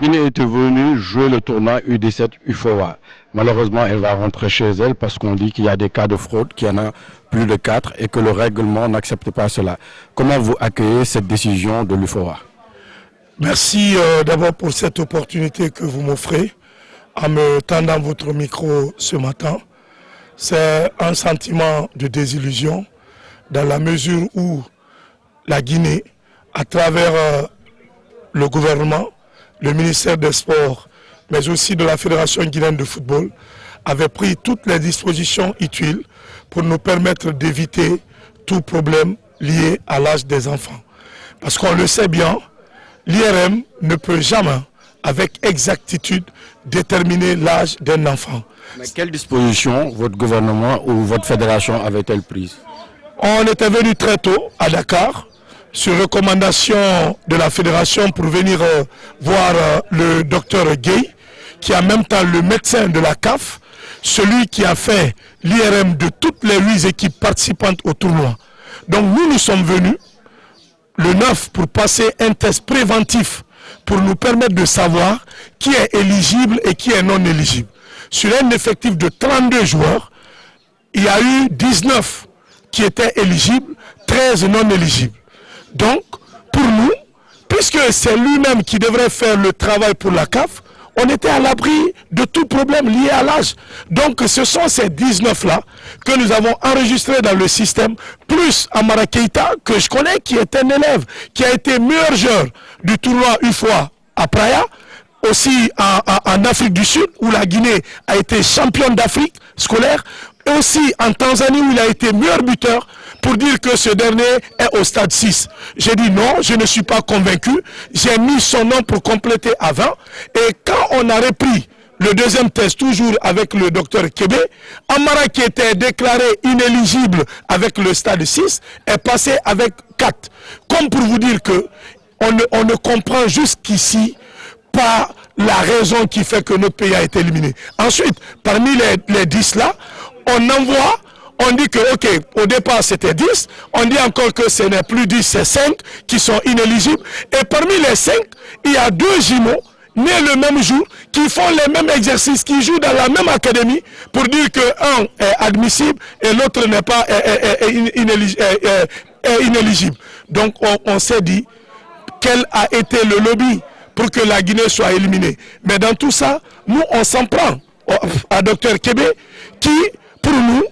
Guinée était venue jouer le tournoi U17 UFOA. Malheureusement, elle va rentrer chez elle parce qu'on dit qu'il y a des cas de fraude, qu'il y en a plus de 4 et que le règlement n'accepte pas cela. Comment vous accueillez cette décision de l'UFOA? Merci d'abord pour cette opportunité que vous m'offrez en me tendant votre micro ce matin. C'est un sentiment de désillusion dans la mesure où la Guinée, à travers le gouvernement, le ministère des Sports, mais aussi de la Fédération guinéenne de football, avait pris toutes les dispositions utiles pour nous permettre d'éviter tout problème lié à l'âge des enfants. Parce qu'on le sait bien, l'IRM ne peut jamais, avec exactitude, déterminer l'âge d'un enfant. Mais quelles dispositions votre gouvernement ou votre fédération avait-elle prises? On était venu très tôt à Dakar, sur recommandation de la fédération pour venir voir le docteur Gueye, qui est en même temps le médecin de la CAF, celui qui a fait l'IRM de toutes les 8 équipes participantes au tournoi. Donc nous sommes venus le 9 pour passer un test préventif pour nous permettre de savoir qui est éligible et qui est non éligible. Sur un effectif de 32 joueurs, il y a eu 19 qui étaient éligibles, 13 non éligibles. Donc, pour nous, puisque c'est lui-même qui devrait faire le travail pour la CAF, on était à l'abri de tout problème lié à l'âge. Donc, ce sont ces 19-là que nous avons enregistrés dans le système, plus Amara Keita, que je connais, qui est un élève, qui a été meilleur joueur du tournoi UFOA à Praia, aussi en Afrique du Sud, où la Guinée a été championne d'Afrique scolaire, et aussi en Tanzanie, où il a été meilleur buteur, pour dire que ce dernier est au stade 6. J'ai dit non, je ne suis pas convaincu. J'ai mis son nom pour compléter à 20. Et quand on a repris le deuxième test, toujours avec le docteur Kébé, Amara, qui était déclaré inéligible avec le stade 6, est passé avec 4. Comme pour vous dire que on ne comprend jusqu'ici pas la raison qui fait que notre pays a été éliminé. Ensuite, parmi les 10 là, on envoie, on dit que, ok, au départ c'était 10, on dit encore que ce n'est plus 10, c'est 5 qui sont inéligibles. Et parmi les 5, il y a 2 jumeaux nés le même jour, qui font les mêmes exercices, qui jouent dans la même académie, pour dire qu'un est admissible et l'autre n'est pas inéligible. Donc on s'est dit, quel a été le lobby pour que la Guinée soit éliminée. Mais dans tout ça, nous on s'en prend à Dr Kébé, qui, pour nous,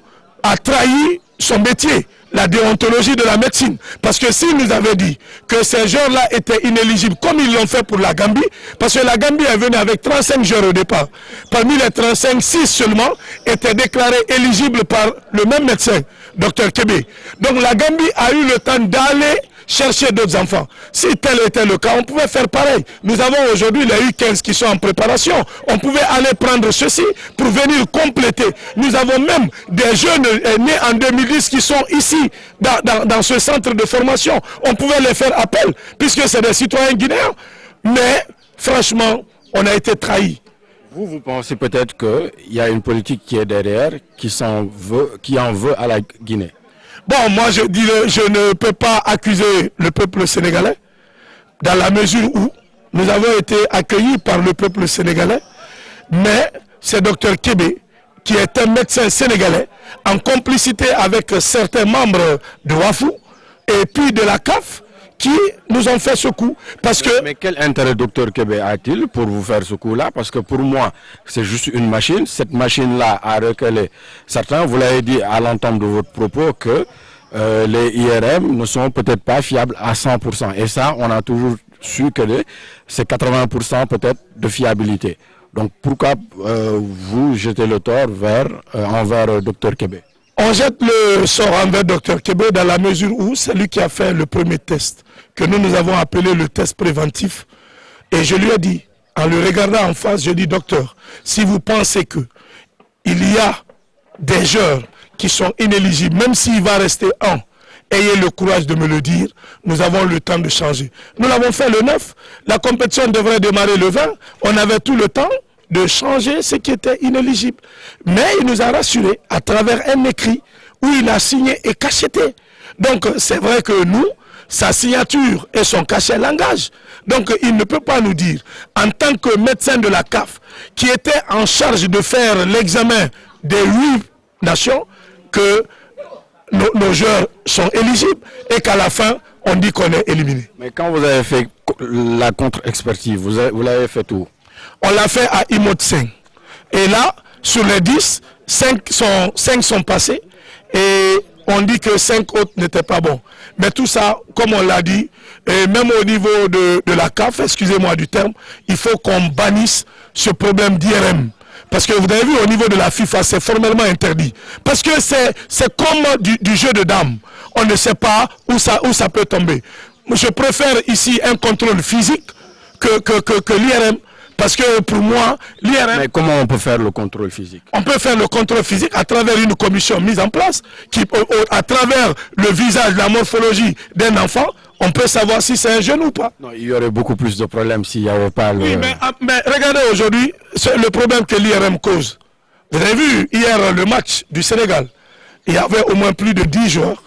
a trahi son métier, la déontologie de la médecine. Parce que s'il nous avait dit que ces joueurs-là étaient inéligibles, comme ils l'ont fait pour la Gambie, parce que la Gambie est venue avec 35 joueurs au départ. Parmi les 35, 6 seulement étaient déclarés éligibles par le même médecin, Dr Kébé. Donc la Gambie a eu le temps d'aller chercher d'autres enfants. Si tel était le cas, on pouvait faire pareil. Nous avons aujourd'hui les U15 qui sont en préparation. On pouvait aller prendre ceci pour venir compléter. Nous avons même des jeunes nés en 2010 qui sont ici, dans ce centre de formation. On pouvait les faire appel, puisque c'est des citoyens guinéens. Mais, franchement, on a été trahis. Vous pensez peut-être qu'il y a une politique qui est derrière, qui en veut à la Guinée? Bon, moi je ne peux pas accuser le peuple sénégalais, dans la mesure où nous avons été accueillis par le peuple sénégalais, mais c'est Dr Kébé, qui est un médecin sénégalais, en complicité avec certains membres de WAFU et puis de la CAF, qui nous ont fait ce coup. Parce que... Mais quel intérêt Dr Kébé a-t-il pour vous faire ce coup-là? Parce que pour moi, c'est juste une machine. Cette machine-là a recalé certains. Vous l'avez dit à l'entente de votre propos que les IRM ne sont peut-être pas fiables à 100%. Et ça, on a toujours su que c'est 80% peut-être de fiabilité. Donc pourquoi vous jetez le tort envers Dr Kébé? On jette le sort envers Dr Kébé dans la mesure où c'est lui qui a fait le premier test, que nous avons appelé le test préventif. Et je lui ai dit, en le regardant en face, je dis, docteur, si vous pensez qu'il y a des joueurs qui sont inéligibles, même s'il va rester un, ayez le courage de me le dire, nous avons le temps de changer. Nous l'avons fait le 9, la compétition devrait démarrer le 20, on avait tout le temps de changer ce qui était inéligible. Mais il nous a rassurés à travers un écrit où il a signé et cacheté. Donc c'est vrai que nous, sa signature et son cachet l'engagent. Donc il ne peut pas nous dire, en tant que médecin de la CAF, qui était en charge de faire l'examen des 8 nations, que nos joueurs sont éligibles et qu'à la fin, on dit qu'on est éliminé. Mais quand vous avez fait la contre-expertise, vous l'avez fait où? On l'a fait à Imotsen. Et là, sur les 10, 5 sont passés et on dit que 5 autres n'étaient pas bons. Mais tout ça, comme on l'a dit, et même au niveau de la CAF, excusez-moi du terme, il faut qu'on bannisse ce problème d'IRM. Parce que vous avez vu, au niveau de la FIFA, c'est formellement interdit. Parce que c'est comme du jeu de dames. On ne sait pas où ça peut tomber. Je préfère ici un contrôle physique que l'IRM. Parce que pour moi, l'IRM... Mais comment on peut faire le contrôle physique? On peut faire le contrôle physique à travers une commission mise en place, à travers le visage, la morphologie d'un enfant, on peut savoir si c'est un jeune ou pas. Non, il y aurait beaucoup plus de problèmes s'il n'y avait pas le... Oui, mais regardez aujourd'hui, le problème que l'IRM cause. Vous avez vu hier le match du Sénégal, il y avait au moins plus de 10 joueurs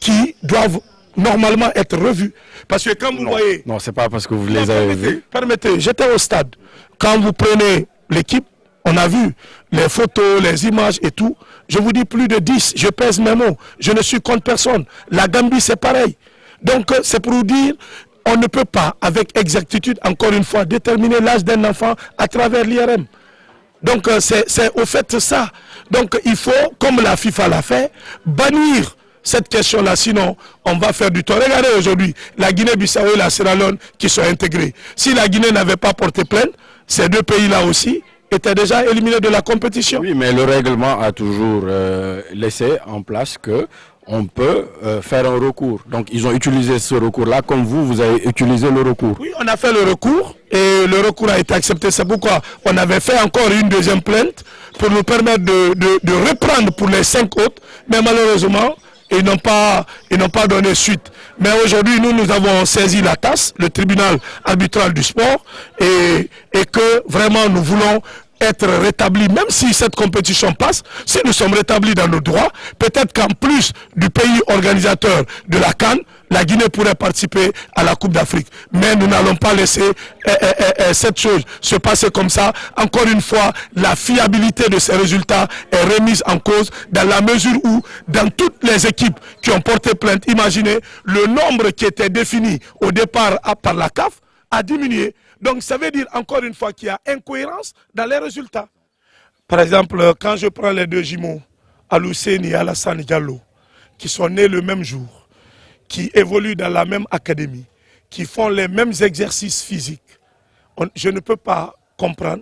qui doivent normalement être revus. Parce que quand vous voyez... Non, c'est pas parce que vous les avez vus. Permettez, j'étais au stade. Quand vous prenez l'équipe, on a vu les photos, les images et tout. Je vous dis plus de 10, je pèse mes mots. Je ne suis contre personne. La Gambie, c'est pareil. Donc, c'est pour vous dire, on ne peut pas, avec exactitude, encore une fois, déterminer l'âge d'un enfant à travers l'IRM. Donc, c'est au fait ça. Donc, il faut, comme la FIFA l'a fait, bannir cette question-là, sinon on va faire du tort. Regardez aujourd'hui, la Guinée-Bissau et la Sierra Leone qui sont intégrés. Si la Guinée n'avait pas porté plainte, ces deux pays-là aussi étaient déjà éliminés de la compétition. Oui, mais le règlement a toujours laissé en place que on peut faire un recours. Donc ils ont utilisé ce recours-là comme vous avez utilisé le recours. Oui, on a fait le recours et le recours a été accepté. C'est pourquoi on avait fait encore une deuxième plainte pour nous permettre de reprendre pour les 5 autres. Mais malheureusement, ils n'ont pas donné suite. Mais aujourd'hui, nous avons saisi la tasse, le tribunal arbitral du sport, et que vraiment nous voulons être rétablis, même si cette compétition passe, si nous sommes rétablis dans nos droits, peut-être qu'en plus du pays organisateur de la CAN, la Guinée pourrait participer à la Coupe d'Afrique. Mais nous n'allons pas laisser cette chose se passer comme ça. Encore une fois, la fiabilité de ces résultats est remise en cause dans la mesure où, dans toutes les équipes qui ont porté plainte, imaginez, le nombre qui était défini au départ par la CAF a diminué. Donc ça veut dire encore une fois qu'il y a incohérence dans les résultats. Par exemple, quand je prends les deux jumeaux, Alousseni et Alassane Diallo, qui sont nés le même jour, qui évoluent dans la même académie, qui font les mêmes exercices physiques, je ne peux pas comprendre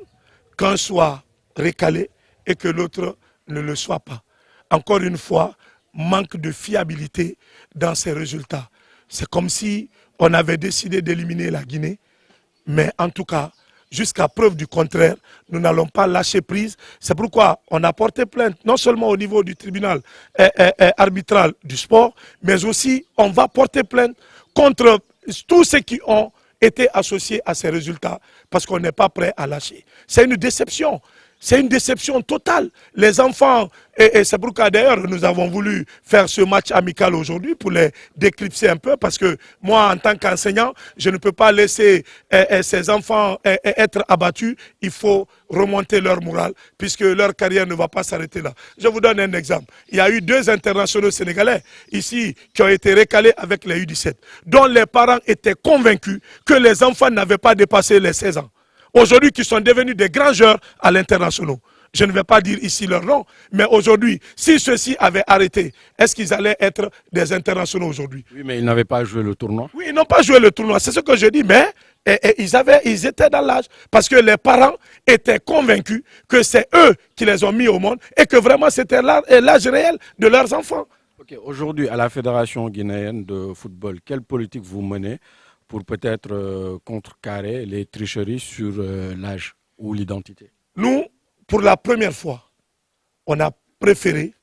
qu'un soit recalé et que l'autre ne le soit pas. Encore une fois, manque de fiabilité dans ces résultats. C'est comme si on avait décidé d'éliminer la Guinée. Mais en tout cas, jusqu'à preuve du contraire, nous n'allons pas lâcher prise. C'est pourquoi on a porté plainte, non seulement au niveau du tribunal arbitral du sport, mais aussi on va porter plainte contre tous ceux qui ont été associés à ces résultats, parce qu'on n'est pas prêt à lâcher. C'est une déception. C'est une déception totale. Les enfants, et c'est pourquoi d'ailleurs nous avons voulu faire ce match amical aujourd'hui pour les décrypter un peu, parce que moi en tant qu'enseignant, je ne peux pas laisser ces enfants être abattus. Il faut remonter leur morale, puisque leur carrière ne va pas s'arrêter là. Je vous donne un exemple. Il y a eu 2 internationaux sénégalais ici qui ont été recalés avec les U17, dont les parents étaient convaincus que les enfants n'avaient pas dépassé les 16 ans. Aujourd'hui, qui sont devenus des grands joueurs à l'international. Je ne vais pas dire ici leur nom, mais aujourd'hui, si ceux-ci avaient arrêté, est-ce qu'ils allaient être des internationaux aujourd'hui? Oui, mais ils n'avaient pas joué le tournoi. Oui, ils n'ont pas joué le tournoi, c'est ce que je dis, mais ils étaient dans l'âge, parce que les parents étaient convaincus que c'est eux qui les ont mis au monde et que vraiment c'était l'âge réel de leurs enfants. Okay, aujourd'hui, à la Fédération guinéenne de football, quelle politique vous menez pour peut-être contrecarrer les tricheries sur l'âge ou l'identité? Nous, pour la première fois, on a préféré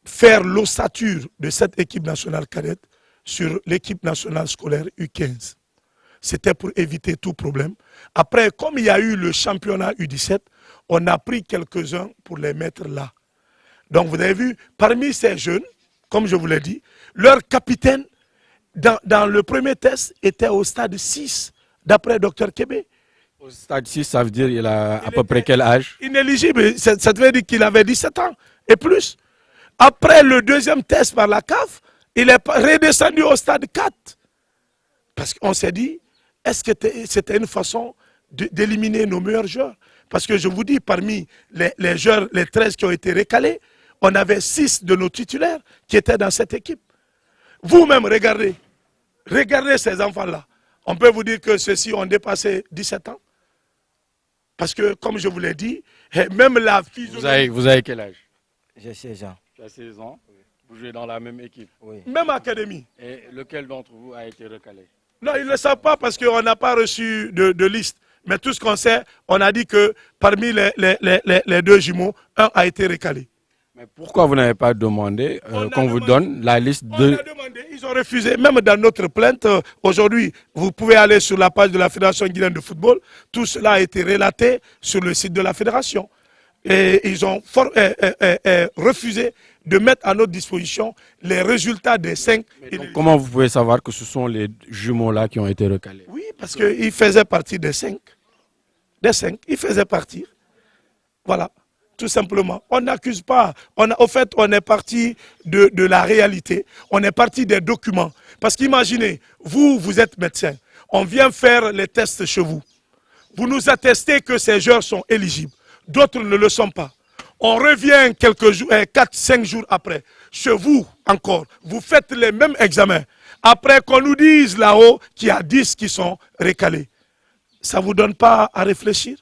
faire l'ossature de cette équipe nationale cadette sur l'équipe nationale scolaire U15. C'était pour éviter tout problème. Après, comme il y a eu le championnat U17, on a pris quelques-uns pour les mettre là. Donc vous avez vu, parmi ces jeunes, comme je vous l'ai dit, leur capitaine dans le premier test, était au stade 6, d'après Dr Kébé. Au stade 6, ça veut dire qu'il a à peu près quel âge? Inéligible, ça veut dire qu'il avait 17 ans et plus. Après le deuxième test par la CAF, il est redescendu au stade 4. Parce qu'on s'est dit, est-ce que c'était une façon d'éliminer nos meilleurs joueurs? Parce que je vous dis, parmi les joueurs, les 13 qui ont été recalés, on avait 6 de nos titulaires qui étaient dans cette équipe. Vous-même, regardez ces enfants-là. On peut vous dire que ceux-ci ont dépassé 17 ans. Parce que, comme je vous l'ai dit, même la physionomie... Vous avez quel âge? J'ai 16 ans. Tu as 16 ans. Vous jouez dans la même équipe. Oui. Même académie. Et lequel d'entre vous a été recalé? Non, ils ne le savent pas parce qu'on n'a pas reçu de liste. Mais tout ce qu'on sait, on a dit que parmi les deux jumeaux, un a été recalé. Mais pourquoi vous n'avez pas demandé qu'on vous donne la liste On de... a demandé, ils ont refusé. Même dans notre plainte, aujourd'hui, vous pouvez aller sur la page de la Fédération guinéenne de football. Tout cela a été relaté sur le site de la Fédération. Et ils ont refusé de mettre à notre disposition les résultats des 5. Donc, comment vous pouvez savoir que ce sont les jumeaux-là qui ont été recalés? Oui, parce qu'ils faisaient partie des 5. Des 5, ils faisaient partie. Voilà, tout simplement. On n'accuse pas. Au fait, on est parti de la réalité. On est parti des documents. Parce qu'imaginez, vous êtes médecin. On vient faire les tests chez vous. Vous nous attestez que ces joueurs sont éligibles. D'autres ne le sont pas. On revient quelques jours, 4-5 jours après. Chez vous, encore, vous faites les mêmes examens. Après qu'on nous dise là-haut qu'il y a 10 qui sont recalés. Ça ne vous donne pas à réfléchir?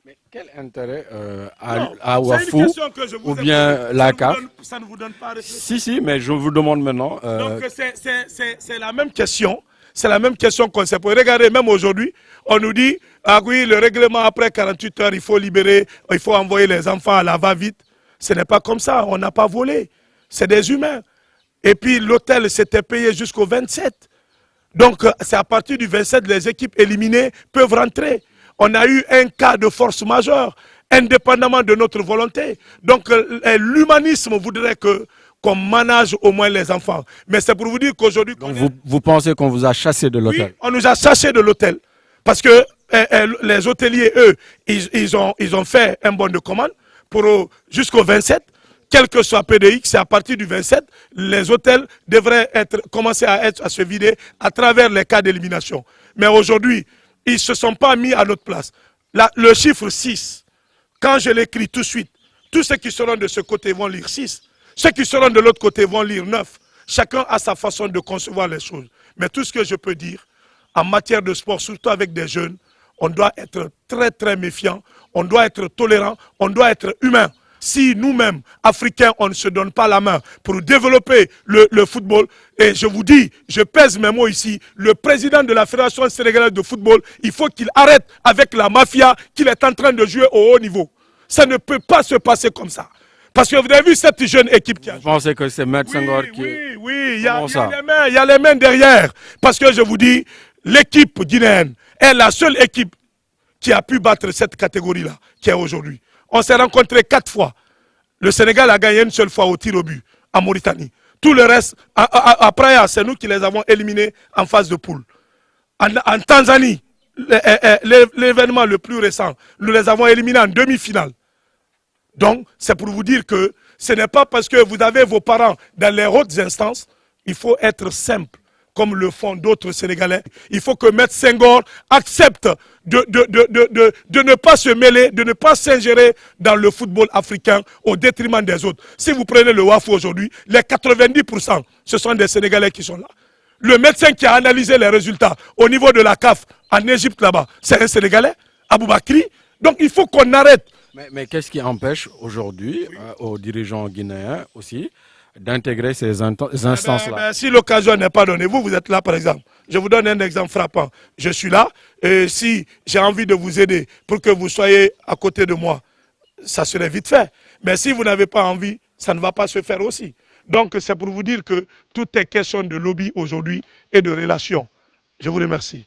Mais quel intérêt Non, à c'est une Wafou question que je vous ou ai bien posée. la CAF? Ça ne vous donne pas à réfléchir? Si, mais je vous demande maintenant... Donc c'est la même question. C'est la même question qu'on s'est posée. Regardez, même aujourd'hui, on nous dit, ah oui, le règlement après 48 heures, il faut libérer, il faut envoyer les enfants à la va-vite. Ce n'est pas comme ça, on n'a pas volé. C'est des humains. Et puis l'hôtel s'était payé jusqu'au 27. Donc c'est à partir du 27, les équipes éliminées peuvent rentrer. On a eu un cas de force majeure, indépendamment de notre volonté. Donc l'humanisme voudrait qu'on manage au moins les enfants. Mais c'est pour vous dire qu'aujourd'hui... Donc vous pensez qu'on vous a chassé de l'hôtel? Oui, on nous a chassé de l'hôtel. Parce que les hôteliers, eux, ils ont fait un bon de commande pour jusqu'au 27. Quel que soit PDX, c'est à partir du 27, les hôtels devraient commencer à se vider à travers les cas d'élimination. Mais aujourd'hui, ils ne se sont pas mis à notre place. Le chiffre 6, quand je l'écris tout de suite, tous ceux qui seront de ce côté vont lire 6. Ceux qui seront de l'autre côté vont lire 9. Chacun a sa façon de concevoir les choses. Mais tout ce que je peux dire, en matière de sport, surtout avec des jeunes, on doit être très très méfiant, on doit être tolérant, on doit être humain. Si nous-mêmes, Africains, on ne se donne pas la main pour développer le football, et je vous dis, je pèse mes mots ici, le président de la Fédération sénégalaise de football, il faut qu'il arrête avec la mafia qu'il est en train de jouer au haut niveau. Ça ne peut pas se passer comme ça. Parce que vous avez vu cette jeune équipe qui a... Vous pensez que c'est Maître Senghor qui... Oui, il y a les mains derrière. Parce que je vous dis, l'équipe guinéenne est la seule équipe qui a pu battre cette catégorie-là, qui est aujourd'hui. On s'est rencontrés 4 fois. Le Sénégal a gagné une seule fois au tir au but, en Mauritanie. Tout le reste, après, c'est nous qui les avons éliminés en phase de poule. En Tanzanie, l'événement le plus récent, nous les avons éliminés en demi-finale. Donc, c'est pour vous dire que ce n'est pas parce que vous avez vos parents dans les hautes instances, il faut être simple, comme le font d'autres Sénégalais. Il faut que Maître Senghor accepte de ne pas se mêler, de ne pas s'ingérer dans le football africain au détriment des autres. Si vous prenez le WAFU aujourd'hui, les 90%, ce sont des Sénégalais qui sont là. Le médecin qui a analysé les résultats au niveau de la CAF en Égypte là-bas, c'est un Sénégalais, Aboubakri. Donc il faut qu'on arrête. Mais qu'est-ce qui empêche aujourd'hui aux dirigeants guinéens aussi d'intégrer ces instances-là? Si l'occasion n'est pas donnée, vous êtes là par exemple. Je vous donne un exemple frappant. Je suis là et si j'ai envie de vous aider pour que vous soyez à côté de moi, ça serait vite fait. Mais si vous n'avez pas envie, ça ne va pas se faire aussi. Donc c'est pour vous dire que tout est question de lobby aujourd'hui et de relations. Je vous remercie.